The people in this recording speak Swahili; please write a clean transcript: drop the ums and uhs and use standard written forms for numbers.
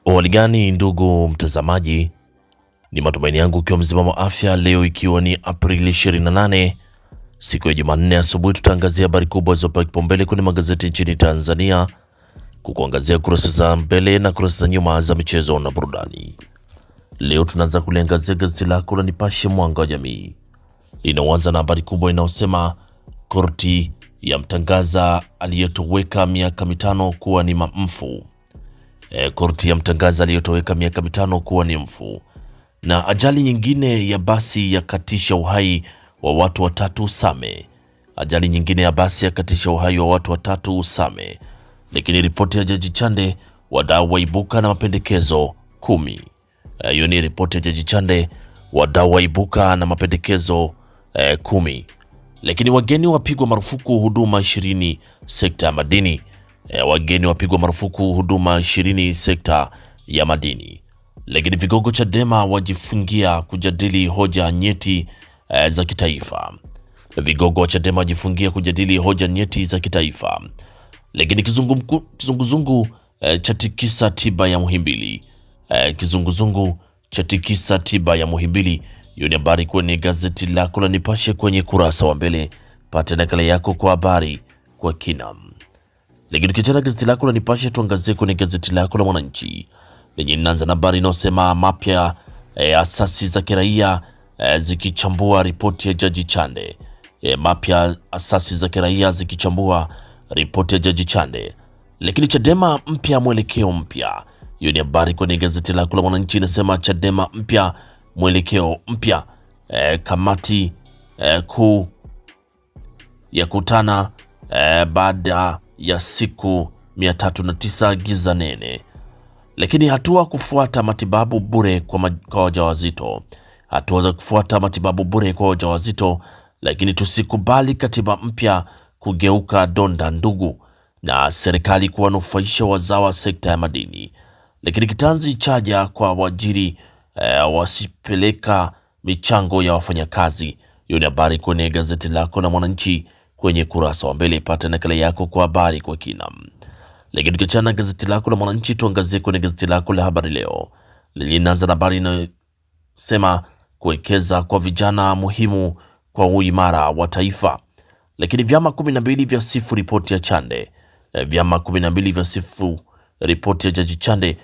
Hali gani ndugu mtazamaji, ni matumaini yangu ukiwa mzima wa afya. Leo ikiwa ni Aprili 28 siku ya Jumanne asubuhi, tutaangazia habari kubwa zilizopewa kipaumbele kwenye magazeti nchini Tanzania, kukuangazia kurasa za mbele na kurasa za nyuma za michezo na burudani. Leo tunaanza kuliangazia gazeti lako la Nipashe Mwanga wa Jamii. Inaanza na habari kubwa inayosema korti ya mtangaza aliyetoweka miaka mitano kuwa ni mfu. Korti ya mtangaza aliyotoweka miaka mitano kuwa ni mfu. Na ajali nyingine ya basi yakatisha uhai wa watu watatu Same. Ajali nyingine ya basi yakatisha uhai wa watu watatu Same. Lakini ripoti ya Jaji Chande, wadau waibuka na mapendekezo 10. Hiyo ni ripoti ya Jaji Chande, wadau waibuka na mapendekezo 10. Lakini wageni wapigwa marufuku huduma 20 sekta ya madini. Wageni wapigwa marufuku huduma 20 sekta ya madini. Lakini vigogo Chadema wajifungia kujadili hoja nyeti za kitaifa. Vigogo wa Chadema wajifungia kujadili hoja nyeti za kitaifa. Lakini kizunguzungu cha tikisa tiba ya Muhimbili. Kizunguzungu cha tikisa tiba ya Muhimbili. Hiyo ni habari kwenye gazeti lako la Nipashe kwenye kurasa wa mbele. Pata nakala yako kwa habari kwa kina. Lakini tukiachana gazeti lako la Nipashe, tuangazie kwenye gazeti lako la Mwananchi lenye linaanza na habari inayosema mapya asasi za kiraia zikichambua ripoti ya Jaji Chande. Mapya asasi za kiraia zikichambua ripoti ya Jaji Chande. Lakini Chadema mpya mwelekeo mpya. Hiyo ni habari kwenye gazeti lako la Mwananchi, inasema Chadema mpya mwelekeo mpya. Kamati kuu ya kutana baada ya siku 309 giza nene. Lakini hatua kufuata matibabu bure kwa wajawazito. Hatua za kufuata matibabu bure kwa wajawazito. Lakini tusikubali katiba mpya kugeuka donda ndugu, na serikali kuwanufaisha wazawa sekta ya madini. Lakini kitanzi chaja kwa wajiri wasipeleka michango ya wafanyakazi. Hiyo ni habari kwenye gazeti lako la Mwananchi kwenye kurasa wa mbele. Pata nakala yako kwa habari kwa kina. Lakini tukiachana gazeti lako la Mwananchi, tuangazie kwenye gazeti lako la Habari Leo linaanza na habari inayosema kuwekeza kwa vijana muhimu kwa uimara wa taifa. Lakini vyama 12 vya sifu ripoti ya Chande. Vyama 12 vya sifu ripoti ya Jaji Chande.